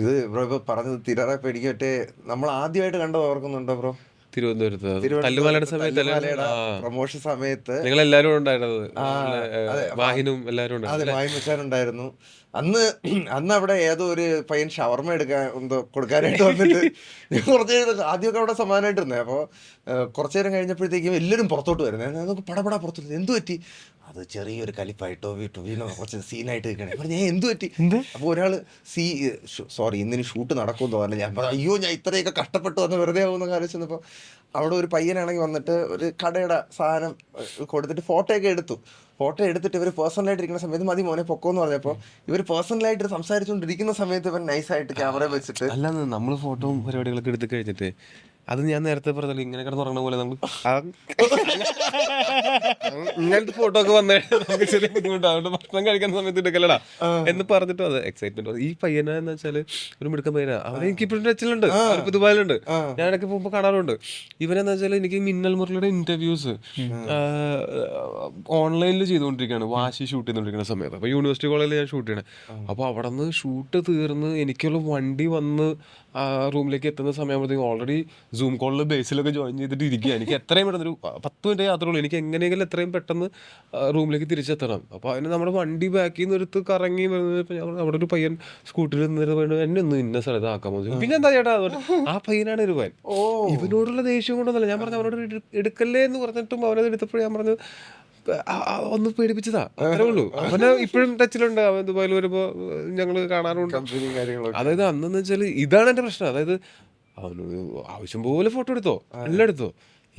ഇത് ബ്രോ ഇപ്പൊ പറഞ്ഞത് തിരറപ്പോ എനിക്ക് മറ്റേ നമ്മൾ ആദ്യമായിട്ട് കണ്ടത് ഓർക്കുന്നുണ്ടോ ബ്രോ? തിരുവനന്തപുരത്ത് തല്ലുമാലയുടെ തിരുവനന്തപുരത്ത് സമയത്തല്ലേ? തല്ലുമാലയുടെ പ്രൊമോഷൻ സമയത്ത് നിങ്ങൾ എല്ലാരും ഉണ്ടായിരുന്നത്, ആ അതെ വാഹിനും എല്ലാരും അതെ ഉണ്ടായിരുന്നു. മായം വെച്ചാനുണ്ടായിരുന്നു അന്ന്. അന്ന് അവിടെ ഏതോ ഒരു പയ്യൻ ഷവർമ എടുക്കാൻ എന്തോ കൊടുക്കാനായിട്ട് വന്നിട്ട് ഞാൻ കുറച്ച് നേരം ആദ്യമൊക്കെ അവിടെ സമാനമായിട്ടിരുന്നേ. അപ്പോൾ കുറച്ചു നേരം കഴിഞ്ഞപ്പോഴത്തേക്കും എല്ലാവരും പുറത്തോട്ട് വരുന്നത്, നമുക്ക് പടപടാ പുറത്തോട്ട്. എന്ത് പറ്റി? അത് ചെറിയൊരു കലിപ്പായി ടൊവിനോ കുറച്ച് സീനായിട്ട് നിൽക്കണേ. പറഞ്ഞു ഞാൻ എന്ത് പറ്റി? അപ്പോൾ ഒരാൾ സോറി ഇന്നിന് ഷൂട്ട് നടക്കുമെന്ന് പറഞ്ഞു. ഞാൻ പറഞ്ഞു അയ്യോ ഞാൻ ഇത്രയൊക്കെ കഷ്ടപ്പെട്ടു വന്ന് വെറുതെ ആവുമെന്ന് ആലോചിച്ചപ്പോൾ അവിടെ ഒരു പയ്യനാണെങ്കിൽ വന്നിട്ട് ഒരു കടയുടെ സാധനം കൊടുത്തിട്ട് ഫോട്ടോ എടുത്തിട്ട് ഇവർ പേഴ്സണലായിട്ട് ഇരിക്കുന്ന സമയത്ത് മതി മോനെ പൊക്കോന്ന് പറഞ്ഞപ്പോൾ ഇവർ പേഴ്സണലായിട്ട് സംസാരിച്ചുകൊണ്ടിരിക്കുന്ന സമയത്ത് ഇവൻ നൈസായിട്ട് ക്യാമറ വെച്ചിട്ട് അല്ലാന്ന് നമ്മൾ ഫോട്ടോയും പരിപാടികളൊക്കെ എടുത്ത് കഴിഞ്ഞിട്ട് അത് ഞാൻ നേരത്തെ പറഞ്ഞല്ലോ, ഇങ്ങനെ കിടന്നുറങ്ങണ പോലെ നമ്മൾ ഇങ്ങനത്തെ ഫോട്ടോ ഒക്കെ വന്നേ നമുക്ക് ചെറിയ ബുദ്ധിമുട്ടാണ്, അതുകൊണ്ട് ഭക്ഷണം കഴിക്കുന്ന സമയത്ത് എടുക്കലടാ എന്ന് പറഞ്ഞിട്ടും അത് എക്സൈറ്റ്മെന്റ്. ഈ പയ്യന എന്ന് വെച്ചാൽ ഒരു മിടുക്കൻ പയ്യനാ, അവരെ എനിക്ക് ഇപ്പോഴും ടച്ചിലുണ്ട്, അവർക്ക് ദുബായിലുണ്ട്, ഞാനൊക്കെ പോകുമ്പോൾ കാണാറുണ്ട്. ഇവനെന്ന് വെച്ചാൽ എനിക്ക് മിന്നൽ മുരളിയുടെ ഇന്റർവ്യൂസ് ഓൺലൈനിൽ ചെയ്തുകൊണ്ടിരിക്കുകയാണ്, വാശി ഷൂട്ട് ചെയ്തുകൊണ്ടിരിക്കുന്ന സമയത്ത്. അപ്പോൾ യൂണിവേഴ്സിറ്റി കോളേജിൽ ഞാൻ ഷൂട്ട് ചെയ്യണേ. അപ്പോൾ അവിടെ നിന്ന് ഷൂട്ട് തീർന്ന് എനിക്കുള്ള വണ്ടി വന്ന് റൂമിലേക്ക് എത്തുന്ന സമയമാകുമ്പോഴത്തേക്കും ഓൾറെഡി സൂം കോളിൽ ബേസിലൊക്കെ ജോയിൻ ചെയ്തിട്ട് ഇരിക്കുക. എനിക്ക് എത്രയും പെട്ടെന്ന് ഒരു 10 മിനിറ്റ് യാത്രയുള്ളൂ, എനിക്ക് എങ്ങനെയെങ്കിലും എത്രയും പെട്ടെന്ന് റൂമിലേക്ക് തിരിച്ചെത്തണം. അപ്പോൾ അതിന് നമ്മുടെ വണ്ടി ബാക്കിൽ നിന്ന് എടുത്ത് കറങ്ങി വരുന്നത്. ഞാൻ അവിടെ ഒരു പയ്യൻ സ്കൂട്ടറിൽ നിന്നിട്ട് എന്നെ ഒന്ന് ഇന്ന സ്ഥലത്ത് ആക്കാൻ പോകും. പിന്നെ എന്താ ചേട്ടാ അതുകൊണ്ട് ആ പയ്യനാണ് ഇരുവാൻ. ഇവനോടുള്ള ദേഷ്യം കൊണ്ടൊന്നല്ല, ഞാൻ പറഞ്ഞു അവനോട് എടുക്കല്ലേ എന്ന് പറഞ്ഞിട്ടും അവനത് എടുത്തപ്പോഴും ഞാൻ പറഞ്ഞു ഒന്ന് പേടിപ്പിച്ചതാ, അത്രേ ഉള്ളൂ. അവന് ഇപ്പോഴും ടച്ചിലുണ്ട്, അവൻ ദുബായിൽ വരുമ്പോ ഞങ്ങള് കാണാറുണ്ട്. അതായത് അന്നെന്ന് വെച്ചാല് ഇതാണ് എന്റെ പ്രശ്നം. അതായത് അവന് ആവശ്യം പോലെ ഫോട്ടോ എടുത്തോ, എല്ലാം എടുത്തോ.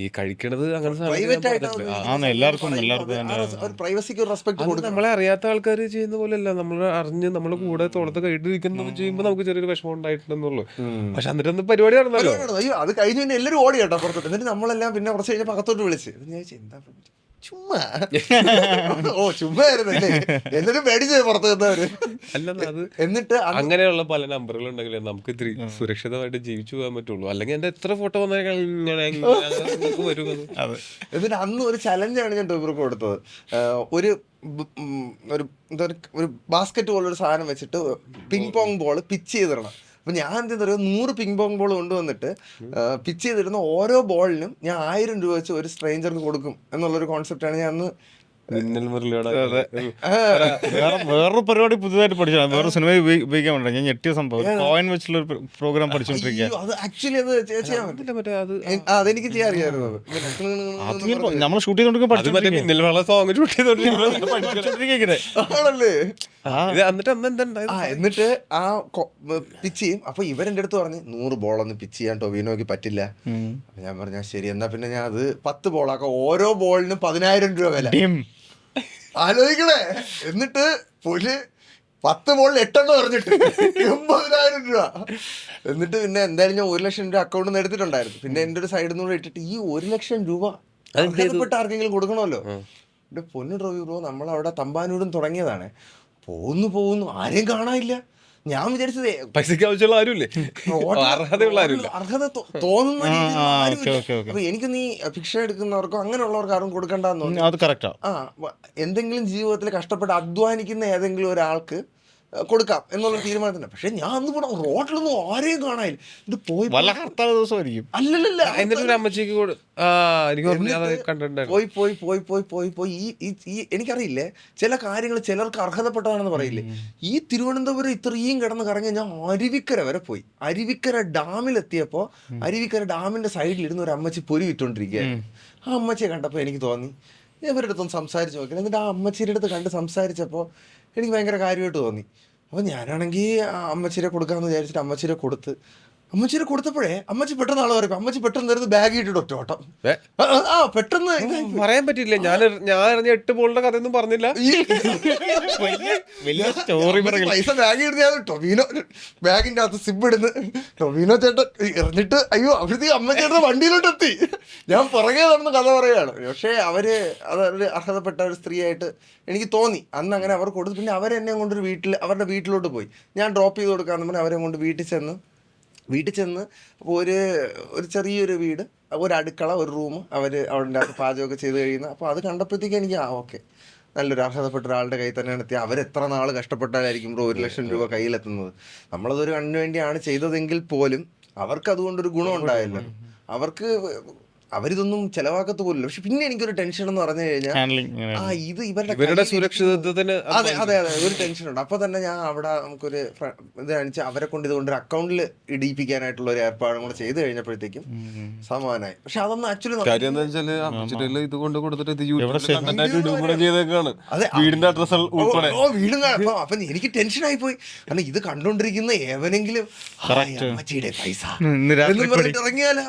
ഈ കഴിക്കണത് അങ്ങനെ എല്ലാവർക്കും നമ്മളെ അറിയാത്ത ആൾക്കാർ ചെയ്യുന്ന പോലെയല്ല, നമ്മൾ അറിഞ്ഞ് നമ്മളെ കൂടെ തോളത്ത് കൈയിട്ടിരിക്കുന്ന ചെയ്യുമ്പോൾ നമുക്ക് ചെറിയൊരു വിഷമം ഉണ്ടായിട്ടുണ്ടെന്നുള്ളൂ. പക്ഷെ എന്നിട്ട് ഒന്ന് പരിപാടി നടന്നല്ലോ. അയ്യോ അത് കഴിഞ്ഞ് പിന്നെ എല്ലാവരും ഓടി കേട്ടോ പുറത്തോട്ട്. എന്നിട്ട് നമ്മളെല്ലാം പിന്നെ കുറച്ച് കഴിഞ്ഞപ്പോൾ അകത്തോട്ട് വിളിച്ച് എന്താ ചുമ്മാ ചുമ്മായിരുന്നല്ലേ എന്നിട്ട് പേടിച്ച് പുറത്ത് നിന്നവര്. എന്നിട്ട് അങ്ങനെയുള്ള പല നമ്പറുകൾ ഉണ്ടെങ്കിൽ നമുക്ക് ഇത്തിരി സുരക്ഷിതമായിട്ട് ജീവിച്ചു പോകാൻ പറ്റുള്ളൂ. അല്ലെങ്കിൽ എന്റെ എത്ര ഫോട്ടോ വന്നേക്കാൾ വരും. എന്നിട്ട് അന്ന് ഒരു ചലഞ്ചാണ് ഞാൻ ടോബർക്ക് കൊടുത്തത്. ഒരു ഒരു ബാസ്കറ്റ് പോലൊരു സാധനം വെച്ചിട്ട് പിങ് പോങ് ബോൾ പിച്ച് ചെയ്തിടണം. അപ്പം ഞാൻ എന്താ പറയുക 100 പിങ് പോങ് ബോൾ കൊണ്ടുവന്നിട്ട് പിച്ച് ചെയ്തിരുന്ന ഓരോ ബോളിനും ഞാൻ 1000 രൂപ വെച്ച് ഒരു സ്ട്രേഞ്ചർക്ക് കൊടുക്കും എന്നുള്ളൊരു കോൺസെപ്റ്റാണ് ഞാൻ അന്ന്. വേറൊരു പരിപാടി പുതുതായിട്ട് പഠിച്ചാണ്, വേറെ സിനിമ ഉപയോഗിക്കാൻ വേണ്ടി ഞാൻ ഞെട്ടിയ സംഭവം കോയിൻ വെച്ചുള്ള ഒരു പ്രോഗ്രാം പഠിച്ചോണ്ടിരിക്കുക. അതെനിക്ക് ചെയ്യാൻ അറിയാമായിരുന്നു. നമ്മൾ ഷൂട്ട് ചെയ്തോണ്ടിരിക്കുമ്പോൾ എന്നിട്ട് ആ പിച്ച് ചെയ്യും. അപ്പൊ ഇവരെന്റെ അടുത്ത് പറഞ്ഞ് 100 ബോളൊന്നും പിച്ച് ചെയ്യാൻ ടൊവിനോക്ക് പറ്റില്ല. ഞാൻ പറഞ്ഞ ശരി എന്നാ പിന്നെ ഞാൻ അത് 10 ബോളാക്കാം, ഓരോ ബോളിനും 10,000 രൂപ വില. ആലോചിക്കണേ. എന്നിട്ട് പുള്ളി 10 ബോളിൽ 8 പറഞ്ഞിട്ട് 80,000 രൂപ. എന്നിട്ട് പിന്നെ എന്തായാലും ഞാൻ 1 ലക്ഷം രൂപ അക്കൗണ്ടിൽ നിന്ന് എടുത്തിട്ടുണ്ടായിരുന്നു. പിന്നെ എൻ്റെ ഒരു സൈഡിൽ നിന്ന് ഇട്ടിട്ട് ഈ 1 ലക്ഷം രൂപ അർഹതപ്പെട്ട ആർക്കെങ്കിലും കൊടുക്കണമല്ലോ. എൻ്റെ പൊന്നു ടോവി ബ്രോ, നമ്മളവിടെ തമ്പാനൂരും തുടങ്ങിയതാണ്. പോകുന്നു ആരെയും കാണാനില്ല. ഞാൻ വിചാരിച്ചതേ പൈസക്ക് ആവശ്യമുള്ള ആരുമില്ലേ, അർഹത തോന്നുന്ന. അപ്പൊ എനിക്ക് നീ ഭിക്ഷ എടുക്കുന്നവർക്കോ അങ്ങനെയുള്ളവർക്ക് ആരും കൊടുക്കണ്ടെന്ന് തോന്നുന്നു. എന്തെങ്കിലും ജീവിതത്തിൽ കഷ്ടപ്പെട്ട് അധ്വാനിക്കുന്ന ഏതെങ്കിലും ഒരാൾക്ക് കൊടുക്കാം എന്നുള്ള തീരുമാനത്തിന്. പക്ഷെ ഞാൻ അന്ന് ഇവിടെ റോഡിലൊന്നും ആരെയും കാണാനില്ല. ഇത് പോയി അല്ലല്ല പോയി ഈ എനിക്കറിയില്ലേ ചില കാര്യങ്ങൾ ചിലർക്ക് അർഹതപ്പെട്ടതാണെന്ന് പറയില്ലേ. ഈ തിരുവനന്തപുരം ഇത്രയും കിടന്ന് കറങ്ങി ഞാൻ അരുവിക്കര വരെ പോയി. അരുവിക്കര ഡാമിലെത്തിയപ്പോൾ അരുവിക്കര ഡാമിന്റെ സൈഡിലിരുന്ന് ഒരു അമ്മച്ചി പൊരി വിട്ടുകൊണ്ടിരിക്കുകയായിരുന്നു. ആ അമ്മച്ചിയെ കണ്ടപ്പോൾ എനിക്ക് തോന്നി ഇവരുടെ അടുത്തൊന്ന് സംസാരിച്ച് നോക്കണം. എന്നിട്ട് ആ അമ്മച്ചിയുടെ അടുത്ത് കണ്ട് സംസാരിച്ചപ്പോൾ എനിക്ക് ഭയങ്കര കാര്യമായിട്ട് തോന്നി. അപ്പോൾ ഞാനാണെങ്കിൽ അമ്മച്ചിരെ കൊടുക്കാമെന്ന് വിചാരിച്ചിട്ട് അമ്മച്ചിരെ കൊടുത്തപ്പോഴേ അമ്മച്ചി പെട്ടെന്ന് ആളെ പറയും. അമ്മച്ചി പെട്ടെന്ന് വരുന്നത് ബാഗ് ഇട്ടിട്ട് ഒറ്റോട്ടം. പെട്ടെന്ന് പറയാൻ പറ്റില്ല. ഞാൻ അറിഞ്ഞ 8 ബോളിന്റെ കഥയൊന്നും പറഞ്ഞില്ല. പൈസ ബാഗ് ഇടുന്ന ടൊവിനോ ബാഗിന്റെ അകത്ത് സിബ് ഇടുന്നു. ടൊവിനോ ചേട്ടൻ എറിഞ്ഞിട്ട് അയ്യോ അവിടുത്തെ അമ്മച്ചേട്ടൻ വണ്ടിയിലോട്ട് എത്തി. ഞാൻ പുറകെ നടന്ന് കഥ പറയുകയാണ്. പക്ഷേ അതൊരു അർഹതപ്പെട്ട ഒരു സ്ത്രീയായിട്ട് എനിക്ക് തോന്നി അന്ന്. അങ്ങനെ അവർ കൊടുത്തു. പിന്നെ അവരെന്നെ കൊണ്ടൊരു അവരുടെ വീട്ടിലോട്ട് പോയി. ഞാൻ ഡ്രോപ്പ് ചെയ്ത് കൊടുക്കാമെന്ന് പറഞ്ഞാൽ അവരെ കൊണ്ട് വീട്ടിൽ ചെന്ന് ഒരു ചെറിയൊരു വീട്, ഒരു അടുക്കള, ഒരു റൂം, അവർ അവിടെ പാചകമൊക്കെ ചെയ്ത് കഴിയുന്നത്. അപ്പോൾ അത് കണ്ടപ്പോഴത്തേക്ക് എനിക്ക് ഓക്കെ നല്ലൊരു അർഹതപ്പെട്ട ഒരാളുടെ കയ്യിൽ തന്നെയാണ് എത്തി. അവരെത്ര നാൾ കഷ്ടപ്പെട്ടാലായിരിക്കും ബ്രോ 1 ലക്ഷം രൂപ കയ്യിലെത്തുന്നത്. നമ്മളതൊരു കണ്ണിന് വേണ്ടിയാണ് ചെയ്തതെങ്കിൽ പോലും അവർക്ക് അതുകൊണ്ടൊരു ഗുണം ഉണ്ടായല്ലോ. അവരിതൊന്നും ചെലവാക്കത്ത് പോലില്ല. പക്ഷെ പിന്നെ എനിക്കൊരു ടെൻഷൻ എന്ന് പറഞ്ഞു കഴിഞ്ഞാൽ ഹാൻഡ്ലിങ് ഇത് ഇവരുടെ ഇവരുടെ സുരക്ഷിതത്വത്തിന് അതെ അതെ അതെ ഒരു ടെൻഷൻ ഉണ്ട്. അപ്പൊ തന്നെ ഞാൻ അവിടെ നമുക്കൊരു ഇത് കാണിച്ച് അവരെ കൊണ്ട് ഇതുകൊണ്ടൊരു അക്കൗണ്ടിൽ ഇടിയിപ്പിക്കാനായിട്ടുള്ള ഒരു ഏർപ്പാടും കൂടെ ചെയ്ത് കഴിഞ്ഞപ്പോഴത്തേക്കും സമാധാനമായി. പക്ഷെ അതൊന്നും ആക്ച്വലി കാര്യം എന്താ വെച്ചാല് ഇത് കൊണ്ട് കൊടുത്തിട്ട് ഇത് യൂട്യൂബിൽ കണ്ടന്റ് ആയിട്ട് ഇടും കൂടെ ചെയ്തേക്കാണ്. അതെ, വീടിന്റെ അഡ്രസ് ഉൾപ്പെടെ. വീടും അപ്പൊ എനിക്ക് ടെൻഷനായി പോയി. കാരണം ഇത് കണ്ടോണ്ടിരിക്കുന്ന ഏവനെങ്കിലും അമ്മച്ചിയുടെ പൈസ ഇന്ന് രാത്രി എന്നും പറഞ്ഞിട്ട് ഇറങ്ങിയാലോ